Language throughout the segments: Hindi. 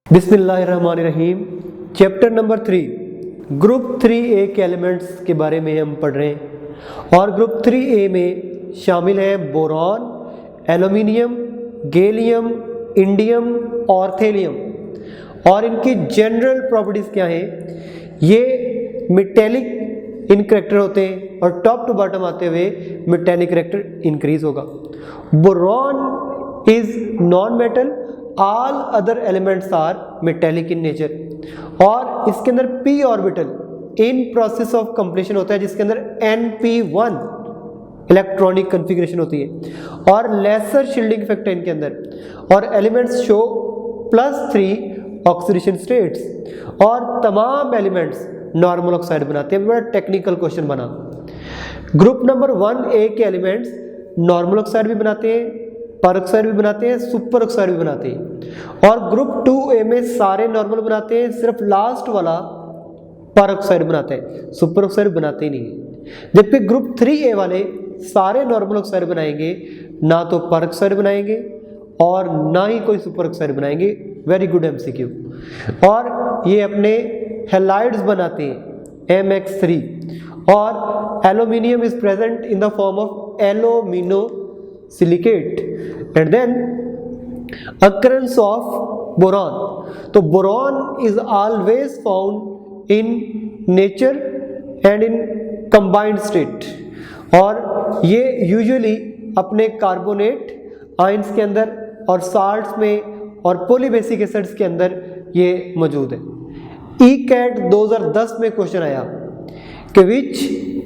बिस्मिल्लाहिर्रहमानिर्रहीम। चैप्टर नंबर 3 ग्रुप 3A के एलिमेंट्स के बारे में हम पढ़ रहे हैं और ग्रुप 3A में शामिल है बोरॉन, एल्युमिनियम, गैलियम, इंडियम और थेलियम। और इनकी जनरल प्रॉपर्टीज़ क्या हैं? ये मेटेलिक इन करैक्टर होते हैं और टॉप टू बॉटम आते हुए मेटेलिक करैक्टर इंक्रीज होगा। Boron is non metal, all other elements are metallic in nature. और इसके अंदर p orbital in process of completion होता है जिसके अंदर np1 इलेक्ट्रॉनिक कन्फिग्रेशन होती है और लेसर शील्डिंग इफेक्ट है इनके अंदर। और एलिमेंट्स शो +3 ऑक्सीडेशन स्टेट्स और तमाम एलिमेंट्स नॉर्मल ऑक्साइड बनाते हैं। बड़ा टेक्निकल क्वेश्चन बना। ग्रुप नंबर 1A के एलिमेंट्स नॉर्मल ऑक्साइड भी बनाते हैं, पर ऑक्साइड भी बनाते हैं, सुपर ऑक्साइड भी बनाते हैं। और ग्रुप 2A में सारे नॉर्मल बनाते हैं, सिर्फ लास्ट वाला पर ऑक्साइड बनाते हैं, सुपर ऑक्साइड बनाते ही नहीं है। जबकि ग्रुप 3A वाले सारे नॉर्मल ऑक्साइड बनाएंगे, ना तो पर ऑक्साइड बनाएंगे और ना ही कोई सुपर ऑक्साइड बनाएंगे। Very good MCQ। और ये अपने हैलाइड्स बनाते हैं MX3। और aluminium is present in the form of alumino silicate and then occurrence of boron। तो boron is always found in nature and in combined state। और ये यूजुअली अपने कार्बोनेट आयंस के अंदर और साल्ट्स में और पॉलीबेसिक एसिड्स के अंदर ये मौजूद है। ECAT 2010 में क्वेश्चन आया कि which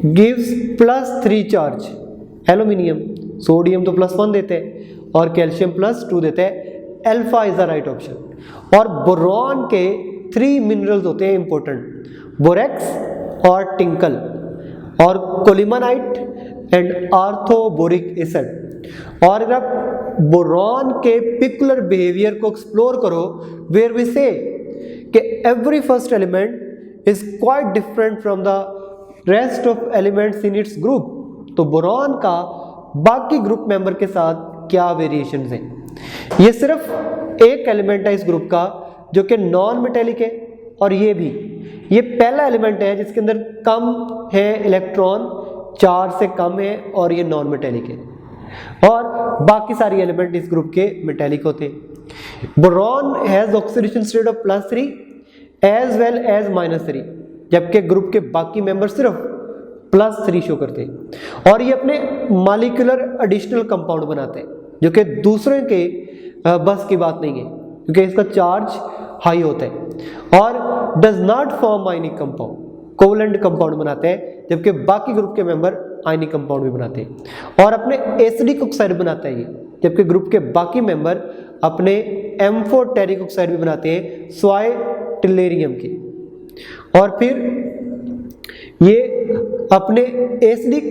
gives +3 charge? Aluminium. Sodium तो +1 देते हैं और कैल्शियम +2 देते हैं। Alpha is the right option. और बोरॉन के 3 मिनरल्स होते हैं इंपॉर्टेंट, बोरेक्स और टिंकल और कोलिमानाइट एंड आर्थोबोरिक एसिड। और अगर आप बोरॉन के पिकुलर बिहेवियर को एक्सप्लोर करो, वेयर वी से कि every first element is quite different from the rest of elements in its group. तो बोरॉन का बाकी ग्रुप मेंबर के साथ क्या वेरिएशंस हैं? ये सिर्फ एक एलिमेंट है इस ग्रुप का जो कि नॉन मेटेलिक है और ये भी ये पहला एलिमेंट है जिसके अंदर कम है इलेक्ट्रॉन, 4 से कम है और ये नॉन मेटेलिक है। और बाकी सारी एलिमेंट इस ग्रुप के मेटेलिक होते हैं। Boron has oxidation state of +3 as well as -3, जबकि ग्रुप के बाकी मेंबर सिर्फ +3 शो करते हैं। और ये अपने मॉलिक्यूलर एडिशनल कंपाउंड बनाते हैं जो कि दूसरे के बस की बात नहीं है क्योंकि इसका चार्ज हाई होता है। और does not form ionic compound, covalent compound बनाते हैं, जबकि बाकी ग्रुप के मेंबर आयनिक कंपाउंड भी बनाते हैं। और अपने एसिडिक ऑक्साइड बनाता है ये, जबकि ग्रुप के बाकी मेंबर अपने M4 टेरिक ऑक्साइड भी बनाते हैं स्वाय टिलेरियम के। और फिर ये अपने एसिडिक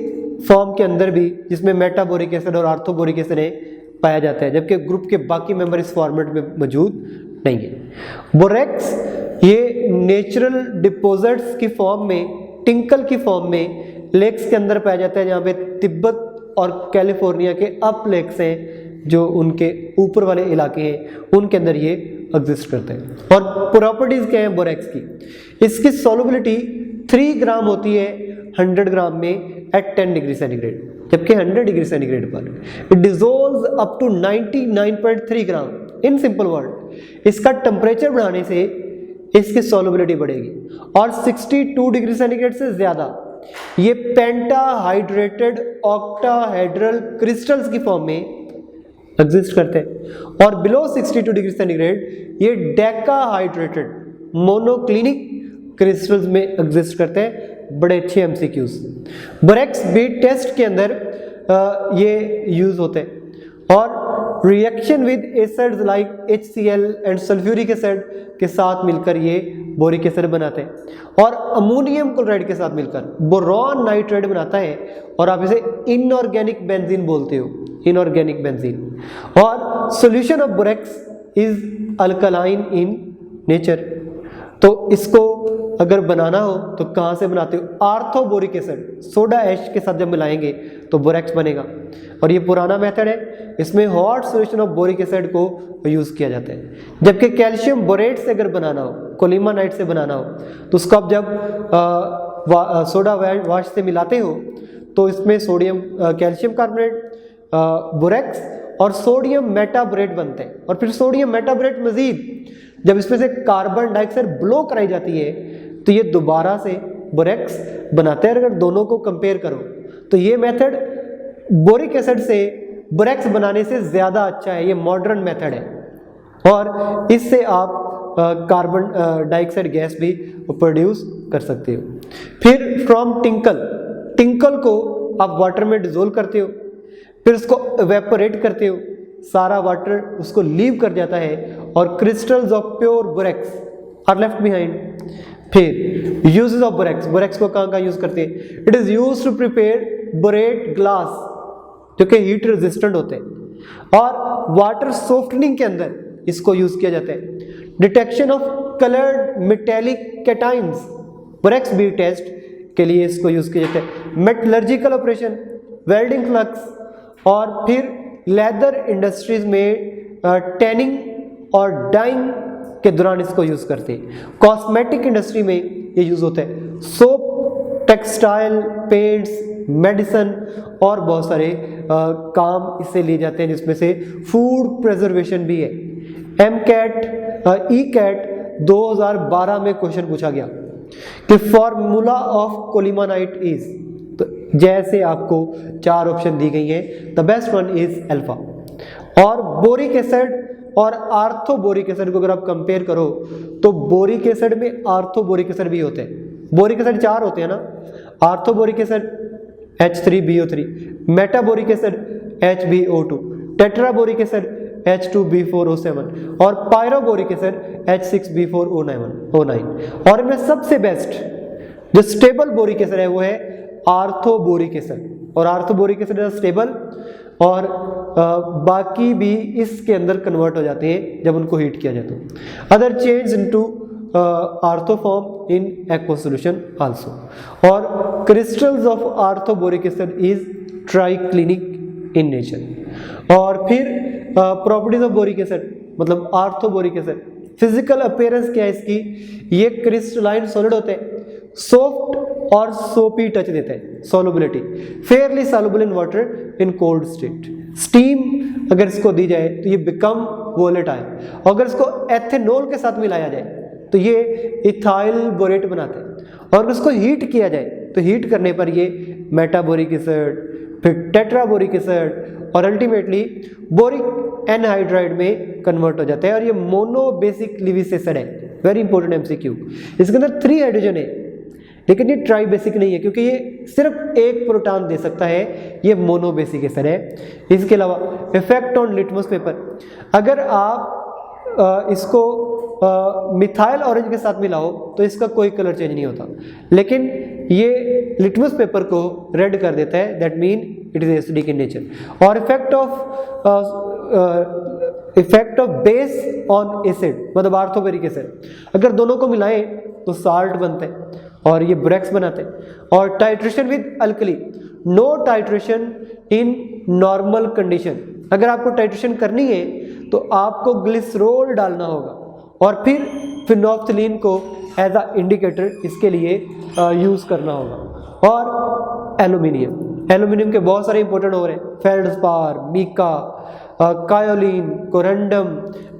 फॉर्म के अंदर भी, जिसमें मेटाबोरिक एसिड और आर्थोबोरिक एसिड है, पाया जाता है, जबकि ग्रुप के बाकी मेंबर इस फॉर्मेट में मौजूद नहीं है। बोरेक्स ये नेचुरल डिपोजिट्स की फॉर्म में, टिंकल की फॉर्म में लेक्स के अंदर पाया जाता है, जहाँ पे तिब्बत और कैलिफोर्निया के अप लेक्स हैं जो उनके ऊपर वाले इलाके हैं, उनके अंदर ये एग्जिस्ट करते हैं। और प्रॉपर्टीज क्या है बोरेक्स की? इसकी सॉल्युबिलिटी 3 ग्राम होती है 100 ग्राम में एट 10 डिग्री सेंटीग्रेड, जबकि 100 डिग्री सेंटीग्रेड पर it dissolves up to 99.3 gram. In simple word, इसका टेम्परेचर बढ़ाने से इसकी सॉल्युबिलिटी बढ़ेगी। और 62 डिग्री सेंटीग्रेड से ज़्यादा ये पेंटाहाइड्रेटेड ऑक्टाहेड्रल क्रिस्टल्स की फॉर्म में एग्जिस्ट करते हैं। और बिलो 62 डिग्री सेंटीग्रेड ये डेकाहाइड्रेटेड मोनोक्लिनिक क्रिस्टल्स में एग्जिस्ट करते हैं। बड़े अच्छे MCQs। बोरेक्स बीट टेस्ट के अंदर ये यूज होते हैं और reaction with acids like HCl and sulphuric acid के साथ मिलकर ये बोरिक एसिड बनाते हैं। और अमोनियम क्लोराइड के साथ मिलकर बोरॉन नाइट्राइड बनाता है और आप इसे इनऑर्गेनिक बेंजीन बोलते हो, इनऑर्गेनिक बेंजीन। और solution of borax is alkaline in nature. तो इसको अगर बनाना हो तो कहाँ से बनाते हो? Ortho boric acid soda ash के साथ जब मिलाएंगे तो बोरेक्स बनेगा। और ये पुराना मेथड है, इसमें hot solution of boric acid को यूज़ किया जाता है। जबकि कैल्शियम बोरेट से अगर बनाना हो, कोलिमानाइट से बनाना हो, तो उसको आप जब सोडा वाश से मिलाते हो तो इसमें सोडियम कैल्शियम कार्बोनेट, बोरेक्स और सोडियम मेटाबोरेट बनते हैं। और फिर सोडियम मेटाबोरेट मजीद जब इसमें से कार्बन डाइऑक्साइड ब्लो कराई जाती है तो ये दोबारा से बोरेक्स बनाते हैं। अगर दोनों को कंपेयर करो तो ये मेथड बोरिक एसिड से बोरेक्स बनाने से ज़्यादा अच्छा है, ये मॉडर्न मेथड है। और इससे आप कार्बन डाइऑक्साइड गैस भी प्रोड्यूस कर सकते हो। फिर फ्रॉम टिंकल को आप वाटर में डिजोल्व करते हो, फिर उसको एवेपोरेट करते हो, सारा वाटर उसको लीव कर जाता है और crystals of pure borax are left behind. फिर यूजेस ऑफ बोरेक्स को कहाँ यूज करते हैं? It is use to prepare borate glass जो कि हीट रेजिस्टेंट होते हैं, और वाटर सॉफ्टनिंग के अंदर इसको यूज किया जाता है। Detection of coloured metallic cations, borax bead test के लिए इसको यूज किया जाता है। मेटलर्जिकल ऑपरेशन, वेल्डिंग फ्लक्स, और फिर लेदर इंडस्ट्रीज में टैनिंग और डाइंग के दौरान इसको यूज करते हैं। कॉस्मेटिक इंडस्ट्री में ये यूज होता है। सोप, टेक्सटाइल, पेंट्स, मेडिसिन और बहुत सारे काम इससे लिए जाते हैं, जिसमें से फूड प्रिजर्वेशन भी है। ई-कैट 2012 में क्वेश्चन पूछा गया कि फॉर्मूला ऑफ कोलिमानाइट इज, तो जैसे आपको 4 ऑप्शन दी गई हैं, the best one is alpha. और बोरिक एसिड और आर्थो बोरिक एसिड को अगर आप कंपेयर करो तो बोरिक एसिड में आर्थो बोरिक एसिड भी होते हैं। बोरिक एसिड 4 होते हैं ना, ortho boric acid H3BO3, metaboric acid HbO2, tetraboric acid H2B4O7 और पायरोबोरिक एसिड H6B4O9। और इनमें सबसे बेस्ट जो स्टेबल बोरिक एसिड है वो है आर्थोबोरिक एसिड, और आर्थोबोरिक एसिड इज स्टेबल, और बाकी भी इसके अंदर कन्वर्ट हो जाते हैं जब उनको हीट किया जाता है। Other change into orthoform in aqua solution also. और crystals of orthoboric acid is triclinic in nature. और फिर प्रॉपर्टीज ऑफ बोरिक एसिड, मतलब आर्थोबोरिक एसिड, फिजिकल अपीयरेंस क्या है इसकी? ये क्रिस्टलाइन सॉलिड होते हैं, सॉफ्ट और सोपी टच देते हैं, solubility, Fairlie soluble in water in cold state. Steam अगर इसको दी जाए तो ये बिकम वोलेटाइल, अगर इसको एथेनॉल के साथ मिलाया जाए तो ये इथाइल बोरेट बनाते हैं, और अगर इसको हीट किया जाए तो हीट करने पर ये मेटाबोरिक एसिड, फिर टेट्राबोरिक एसिड और अल्टीमेटली बोरिक एनहाइड्राइड में कन्वर्ट हो जाता है। और ये मोनो बेसिक लिविस एसिड है, वेरी इंपॉर्टेंट एमसीक्यू। इसके अंदर 3 हाइड्रोजन है, लेकिन ये ट्राई बेसिक नहीं है क्योंकि ये सिर्फ एक प्रोटॉन दे सकता है, ये मोनो बेसिक एसिड है। इसके अलावा इफेक्ट ऑन लिटमस पेपर, अगर आप इसको मिथाइल ऑरेंज के साथ मिलाओ तो इसका कोई कलर चेंज नहीं होता, लेकिन ये लिटमस पेपर को रेड कर देता है, that mean it is acidic in nature. और effect of base on acid, मतलब आर्थोबोरिक एसिड, अगर दोनों को मिलाएं तो साल्ट बनते हैं और ये बोरेक्स बनाते हैं। और titration with alkali, no titration in normal condition, अगर आपको टाइट्रेशन करनी है तो आपको ग्लिसरॉल डालना होगा, और फिर फिनोल्फ्थलीन को एज अ इंडिकेटर इसके लिए यूज करना होगा। और एल्यूमिनियम के बहुत सारे इंपॉर्टेंट हो रहे हैं, feldspar, mica, kaolin, corundum,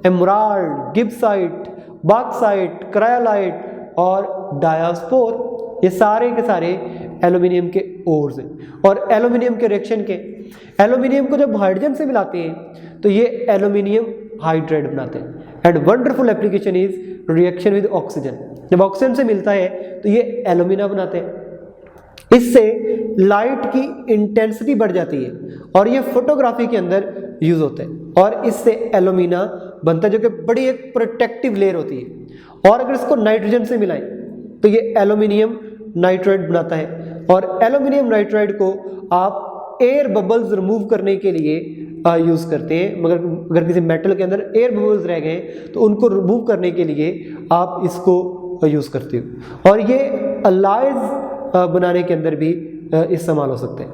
emerald, gibbsite, bauxite, cryolite और डायास्पोर, ये सारे के सारे एल्यूमिनियम के ओर्स हैं। और एल्यूमिनियम के रिएक्शन के, एल्यूमिनियम को जब हाइड्रोजन से मिलाते हैं तो ये एल्यूमिनियम हाइड्राइड बनाते हैं। And wonderful application is reaction with oxygen, जब ऑक्सीजन से मिलता है तो ये एल्यूमिना बनाते हैं। इससे लाइट की इंटेंसिटी बढ़ जाती है और ये फोटोग्राफी के अंदर यूज होते हैं, और इससे एल्यूमिना बनता है जो कि बड़ी एक प्रोटेक्टिव लेयर होती है। और अगर इसको नाइट्रोजन से मिलाएं तो ये एल्यूमिनियम नाइट्राइड बनाता है, और एल्यूमिनियम नाइट्राइड को आप एयर बबल्स रिमूव करने के लिए यूज करते हैं। मगर अगर किसी मेटल के अंदर एयर बबल्स रह गए तो उनको रिमूव करने के लिए आप इसको यूज़ करती है और ये अलॉयज बनाने के अंदर भी इस्तेमाल हो सकते हैं।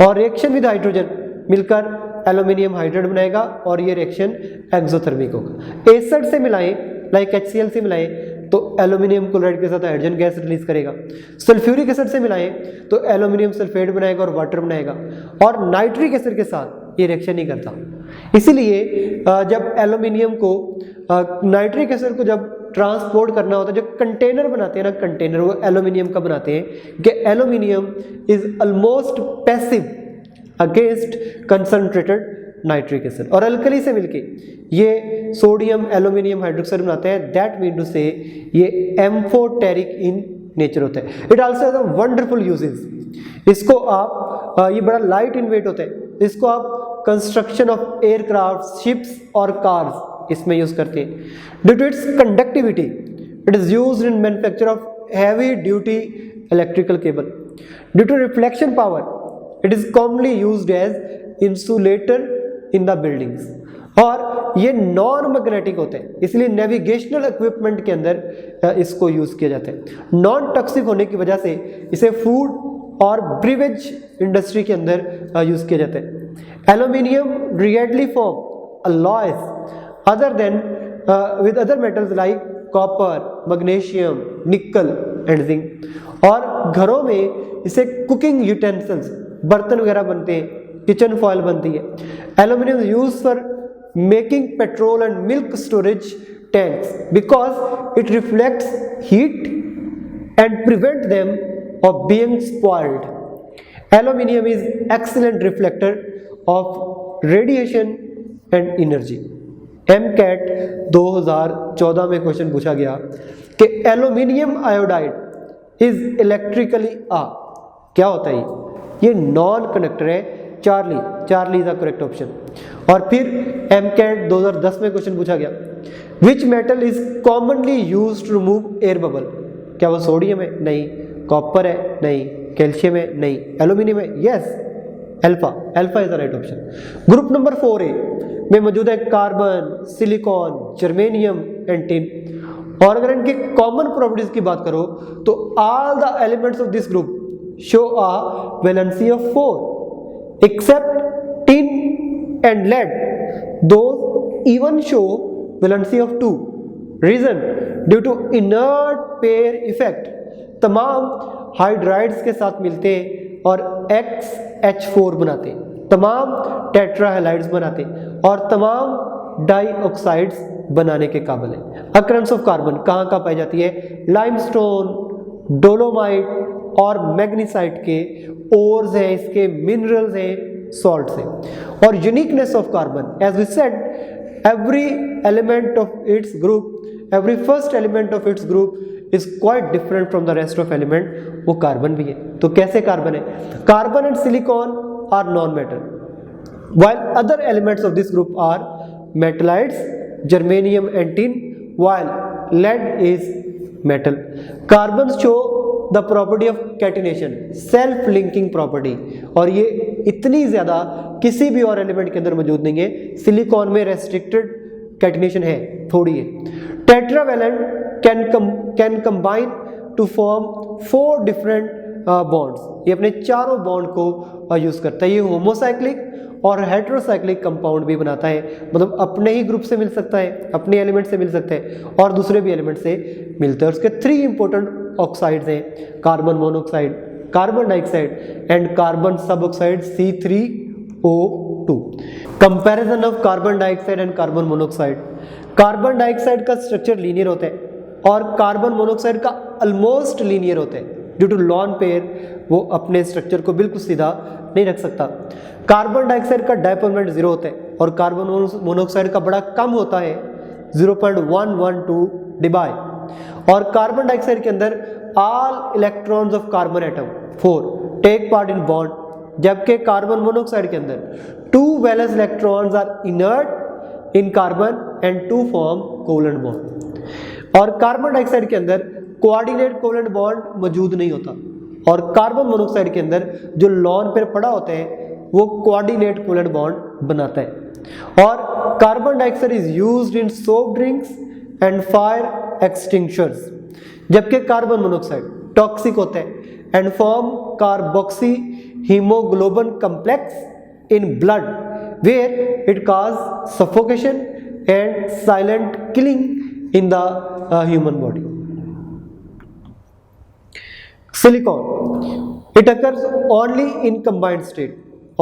और रिएक्शन विद हाइड्रोजन मिलकर एल्यूमिनियम हाइड्राइड बनाएगा और ये रिएक्शन एक्सोथर्मिक होगा। एसिड से मिलाएं लाइक HCl से मिलाएं तो एल्यूमिनियम क्लोराइड के साथ हाइड्रोजन गैस रिलीज करेगा। सल्फ्यूरिक एसिड से मिलाएं तो एल्यूमिनियम सल्फेट बनाएगा और वाटर बनाएगा। और नाइट्रिक एसिड के साथ ये रिएक्शन नहीं करता। इसीलिए जब एल्यूमिनियम को नाइट्रिक एसिड को जब ट्रांसपोर्ट करना होता है, जो कंटेनर बनाते हैं ना, कंटेनर वो एल्यूमिनियम का बनाते हैं कि aluminium is almost passive against concentrated nitric acid. और अल्कली से मिलके ये सोडियम एल्यूमिनियम हाइड्रोक्साइड बनाते हैं। दैट मीन टू से ये एम्फोटेरिक इन नेचर होता है। It also has a wonderful uses. इसको आप ये बड़ा लाइट इन वेट होता है, इसको आप कंस्ट्रक्शन ऑफ एयरक्राफ्ट, शिप्स और कार्स इसमें यूज करते हैं। Due to its conductivity it is used in manufacture of heavy duty electrical cable. Due to reflection power it is commonly used as insulator in the buildings. और ये नॉन मैग्नेटिक होते हैं, इसलिए नेविगेशनल इक्विपमेंट के अंदर इसको यूज किया जाता है। नॉन टॉक्सिक होने की वजह से इसे फूड और ब्रिवेज इंडस्ट्री के अंदर यूज किया जाता है। Aluminium readily form alloys other than with other metals like copper, magnesium, nickel and zinc। और घरों में इसे कुकिंग यूटेंसिल्स, बर्तन वगैरह बनते हैं, किचन फॉयल बनती है। Aluminium use for making petrol and milk storage tanks because it reflects heat and prevent them of being spoiled. Aluminium is excellent reflector of radiation and energy. MCAT 2014 में क्वेश्चन पूछा गया कि एल्यूमिनियम आयोडाइड इज इलेक्ट्रिकली क्या होता है ये नॉन कंडक्टर है। Charlie is the correct option. और फिर MCAT 2010 में क्वेश्चन पूछा गया which metal is commonly used to remove air bubble. क्या वो सोडियम है? नहीं। कॉपर है? नहीं। कैल्शियम है? नहीं। एल्यूमिनियम है? Yes, alpha is the right option. Group number 4A में मौजूद है carbon, silicon, germanium and tin. और अगर इनके कॉमन प्रॉपर्टीज की बात करो तो all the elements of this group show a valency of 4 except tin and lead, those even show valency of 2। Reason due to inert pair effect तमाम हाइड्राइड्स के साथ मिलते हैं और XH4 बनाते हैं, तमाम टेट्राहेलाइड्स बनाते हैं और तमाम डाइऑक्साइड्स बनाने के काबिल है। अकरेंस ऑफ कार्बन कहाँ कहाँ पाई जाती है? लाइमस्टोन, डोलोमाइट और मैग्नीसाइट के ओर्स हैं, इसके मिनरल्स हैं, सॉल्ट्स हैं। और uniqueness of carbon as we said every element of its group, every first element of its group is quite different from the rest of element. वो कार्बन भी है। तो कैसे कार्बन है? Carbon and silicon are non metal while other elements of this group are metallides, germanium and tin, while lead is metal। Carbons show the property of catenation, self linking property, और ये इतनी ज़्यादा किसी भी और एलिमेंट के अंदर मौजूद नहीं है। सिलिकॉन में रेस्ट्रिक्टेड कैटिनेशन है, थोड़ी है। Tetravalent can combine to form 4 different bonds. ये अपने चारों बॉन्ड को यूज करता है। ये होमोसाइक्लिक और हेटेरोसाइक्लिक कंपाउंड भी बनाता है, मतलब अपने ही ग्रुप से मिल सकता है, अपने एलिमेंट से मिल सकता है और दूसरे भी एलिमेंट से मिलता है। उसके 3 इंपॉर्टेंट ऑक्साइड्स हैं, carbon monoxide, carbon dioxide and carbon sub oxide C3O2। Comparison of carbon dioxide and carbon monoxide. Carbon dioxide का स्ट्रक्चर लीनियर होता है और कार्बन मोनोऑक्साइड का ऑलमोस्ट लीनियर होता है। ड्यू टू लॉन पेयर वो अपने स्ट्रक्चर को बिल्कुल सीधा नहीं रख सकता। कार्बन डाइऑक्साइड का डायपोल मोमेंट 0 होता है और कार्बन मोनोऑक्साइड का बड़ा कम होता है, 0.112 डिबाई। और कार्बन डाइऑक्साइड के अंदर all electrons of carbon atom 4 take part in bond, जबकि कार्बन मोनोऑक्साइड के अंदर 2 valence electrons are inert in carbon and 2 form covalent bond. और कार्बन डाइऑक्साइड के अंदर कोऑर्डिनेट कोवेलेंट बॉन्ड मौजूद नहीं होता और कार्बन मोनोऑक्साइड के अंदर जो लॉन पेयर पड़ा होता है वो कोऑर्डिनेट कोवेलेंट बॉन्ड बनाता है। और carbon dioxide is used in soft drinks and fire extinguishers. जबकि कार्बन मोनोऑक्साइड टॉक्सिक होता है and form carboxy haemoglobin complex in blood where it cause suffocation and silent killing in the human body. Silicon, it occurs only in combined state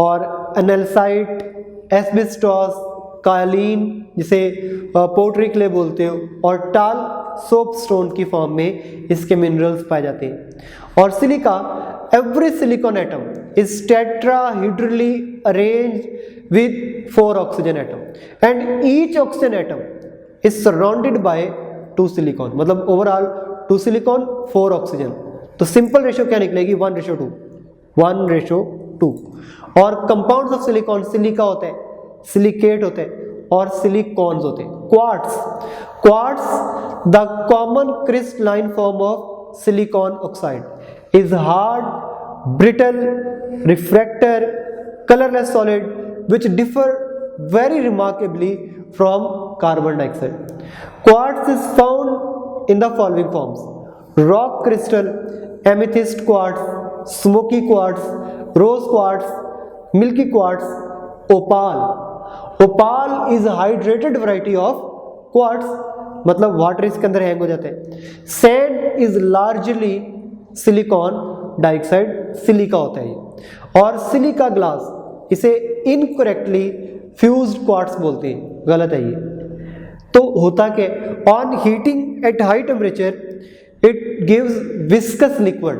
और एनालसाइट, एस्बेस्टॉस, कालीन जिसे पोट्री क्ले बोलते हो और टाल सोप स्टोन की फॉर्म में इसके मिनरल्स पाए जाते हैं. और silica, every silicon atom is tetrahedrally arranged with 4 oxygen atom and each oxygen atom is surrounded by 2 silicon. मतलब ओवरऑल 2 सिलिकॉन 4 ऑक्सीजन. तो सिंपल रेशियो क्या निकलेगी 1:2. 1:2. और कंपाउंड्स ऑफ सिलिकॉन, सिलिका होता है, सिलिकेट होते हैं और सिलिकॉन्स होते हैं. Quartz the common crystalline form of silicon oxide is hard, brittle, refractor, colourless solid which differ very remarkably from carbon dioxide. Quartz is found in the following forms: rock crystal, amethyst quartz, smoky quartz, rose quartz, milky quartz, opal. Opal is a hydrated variety of quartz, मतलब वाटर इसके अंदर हैंग हो जाते हैं. Sand is largely silicon dioxide, silica होता है ये. और सिलिका ग्लास, इसे इनकरेक्टली फ्यूज्ड क्वार्ट्स बोलते हैं, गलत है ये. तो होता क्या, on heating at high temperature it gives viscous liquid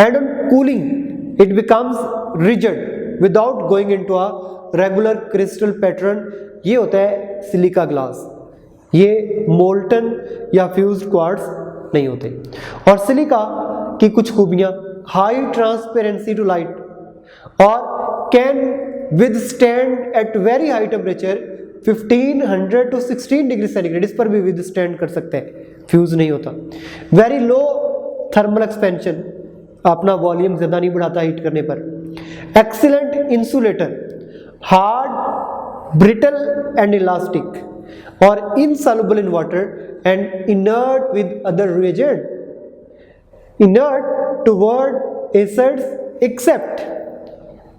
and on cooling it becomes rigid without going into a regular crystal pattern. ये होता है सिलिका ग्लास. ये मोल्टन या फ्यूज्ड क्वार्ट्स नहीं होते. और सिलिका की कुछ खूबियां: हाई ट्रांसपेरेंसी टू लाइट और can withstand at very high temperature 1500 to 16 degree centigrade. इस पर भी विदस्टैंड कर सकते हैं, फ्यूज नहीं होता. वेरी लो थर्मल एक्सपेंशन, अपना वॉल्यूम ज्यादा नहीं बढ़ाता हीट करने पर. Excellent insulator, hard, brittle and elastic और insoluble in water and inert with other reagent. Inert toward acids except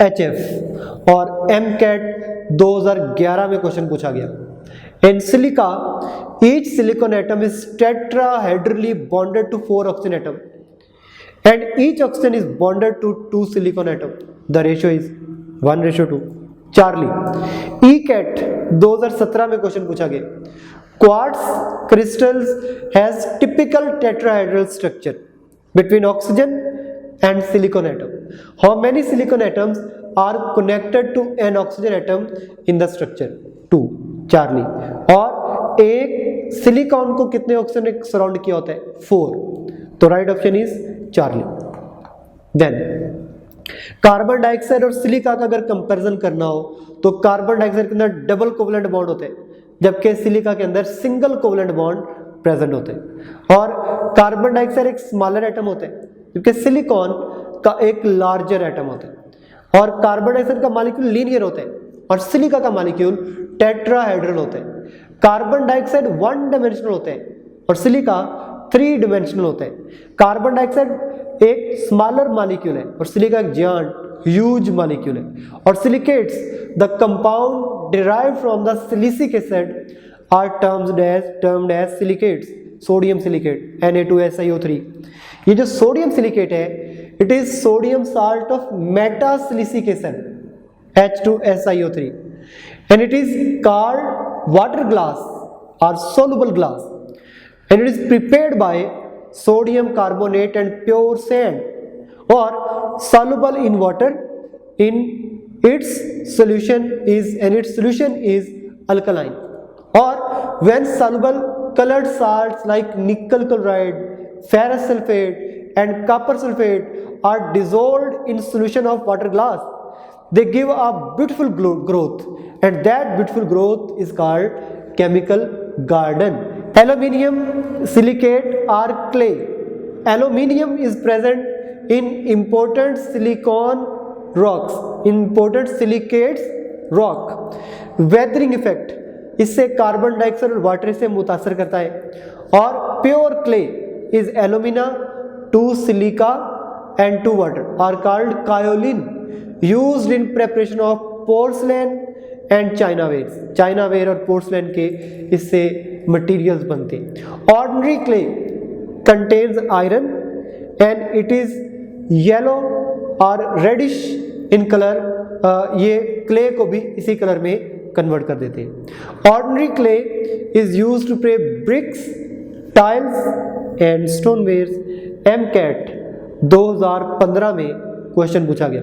HF और MCAT 2011 में क्वेश्चन पूछा गया. In silica each silicon atom is tetrahedrally bonded to 4 oxygen atom and each oxygen is bonded to 2 silicon atom. The ratio is 1:2. Charlie ECAT 2017 में क्वेश्चन पूछा गया. Quartz crystals has typical tetrahedral structure between oxygen and silicon atom. How many silicon atoms are connected to an oxygen atom in the structure? 2. Charlie. और एक सिलिकॉन को कितने ऑक्सीजन ने सराउंड किया होता है? 4. तो right option is Charlie. Then carbon dioxide और सिलिका का अगर कंपैरिजन करना हो तो कार्बन डाइऑक्साइड के अंदर डबल कोवलेंट बॉन्ड होते हैं जबकि सिलिका के अंदर सिंगल कोवलेंट बॉन्ड प्रेजेंट होते हैं. और कार्बन डाइऑक्साइड एक स्मॉलर एटम होते हैं जबकि सिलिकॉन का एक लार्जर एटम होता है. और कार्बन डाइऑक्साइड का मॉलिक्यूल लीनियर होता है और सिलिका का मॉलिक्यूल टेट्राहेड्रल होता है. कार्बन डाइऑक्साइड 1 डायमेंशनल होते हैं और सिलिका 3 डायमेंशनल होते हैं. कार्बन डाइऑक्साइड एक स्मॉलर मॉलिक्यूल है और सिलिका एक जायंट ह्यूज मॉलिक्यूल है. और silicates, the compound derived from the silicic acid are termed as silicates. Sodium silicate Na2SiO3. ये जो सोडियम सिलिकेट है it is sodium salt of metasilicic acid H2SiO3 and it is called water glass और soluble glass and it is prepared by sodium carbonate and pure sand और soluble in water in its solution is alkaline. Or when soluble, colored salts like nickel chloride, ferrous sulfate and copper sulfate are dissolved in solution of water glass. They give a beautiful growth and that beautiful growth is called chemical garden. Aluminium silicate or clay. Aluminium is present in important silicon rocks, important silicates rock. Weathering effect, इससे कार्बन डाइऑक्साइड और वाटर से मुतासर करता है. और pure clay is alumina, 2 silica and 2 water are called kaolin, used in preparation of porcelain and chinawares. Chinaware और पोर्सलैन के इससे मटेरियल्स बनते हैं. Ordinary clay contains iron and it is yellow और रेडिश इन कलर. ये क्ले को भी इसी कलर में कन्वर्ट कर देते हैं. Ordinary clay is used to prepare bricks, tiles and stonewares. MCAT 2015 में क्वेश्चन पूछा गया.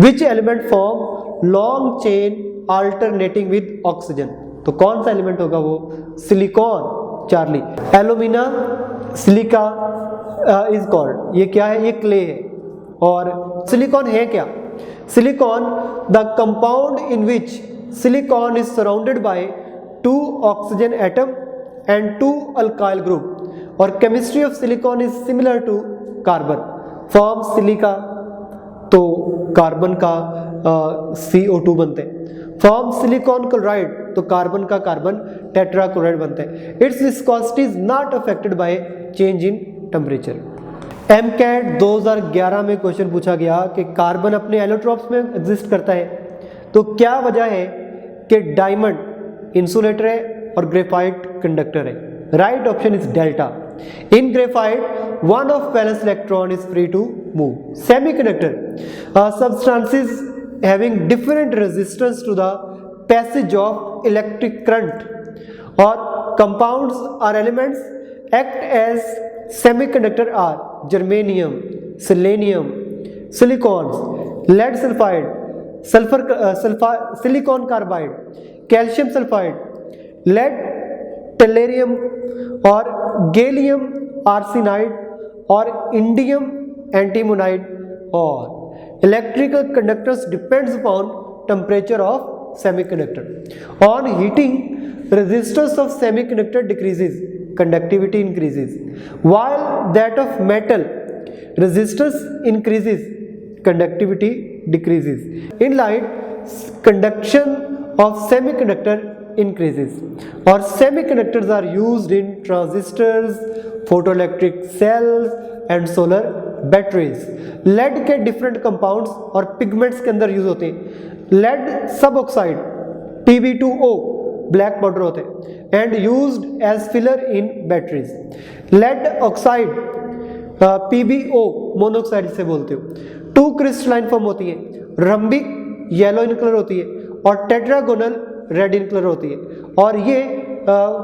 Which element form long chain alternating with oxygen. तो कौन सा एलिमेंट होगा वो? Silicon. Charlie. Alumina silica is called. ये क्या है? ये क्ले है. और सिलिकॉन है क्या? Silicon the compound in which silicon is surrounded by 2 oxygen atom and 2 alkyl group. और chemistry of silicon is similar to carbon. Form silica, तो कार्बन का CO2 बनते हैं. फॉर्म सिलिकॉन क्लोराइड, तो कार्बन का कार्बन टेट्राक्लोराइड बनता है. Its viscosity is not affected by change in temperature. MCAT 2011 में क्वेश्चन पूछा गया कि कार्बन अपने एलोट्रॉप्स में एग्जिस्ट करता है, तो क्या वजह है कि डायमंड इंसुलेटर है और ग्रेफाइट कंडक्टर है? Right option is delta. In graphite, one of valence electron is free to move. Semiconductor, substances having different resistance to the passage of electric current, or compounds or elements act as semiconductor are germanium, selenium, silicons, lead sulfide, silicon carbide, calcium sulfide, lead टेलेरियम और गैलियम आर्सेनाइड और इंडियम एंटीमोनाइड. और electrical conductors depends upon temperature of semiconductor. On heating resistance of semiconductor decreases, conductivity increases, while that of metal resistance increases, conductivity decreases. In light conduction of semiconductor increases. और semiconductors are used in transistors, photoelectric cells and solar batteries. lead के different compounds और pigments के अंदर use होते हैं. lead suboxide Pb2O black powder होते हैं and used as filler in batteries. lead oxide PbO monoxide से बोलते हो. 2 crystalline form होती है. rhombic yellow in color होती है और tetragonal रेड इन कलर होती है. और ये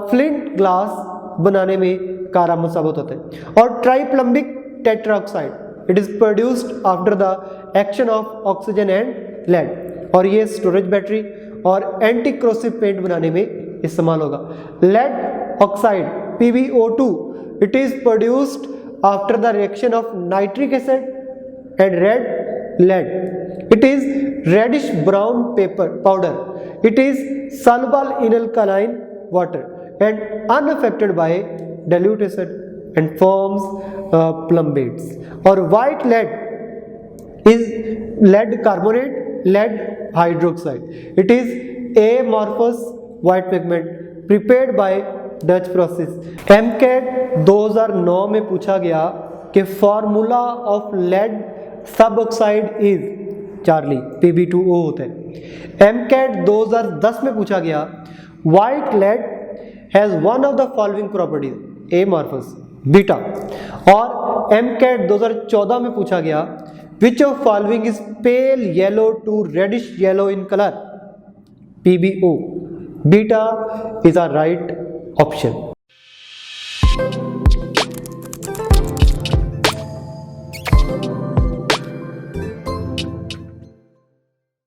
फ्लिंट ग्लास बनाने में कारगर साबित होते हैं. और triplumbic tetroxide, it is produced after the action of oxygen and lead. और ये स्टोरेज बैटरी और एंटी क्रोसिव पेंट बनाने में इस्तेमाल होगा. Lead oxide PbO2, it is produced after the reaction of nitric acid and red lead. It is reddish brown powder. It is soluble in alkaline water and unaffected by dilute acid and forms plumbates. Or white lead is lead carbonate, lead hydroxide. It is amorphous white pigment prepared by Dutch process. MCAT 2009 में पूछा गया कि formula of lead suboxide is Charlie. Pb2O होता है. एमकैट 2010 में पूछा गया white lead has one of the following properties amorphous beta. और एमकैट 2014 में पूछा गया which of following is pale yellow to reddish yellow in colour? PbO. Beta is a right option.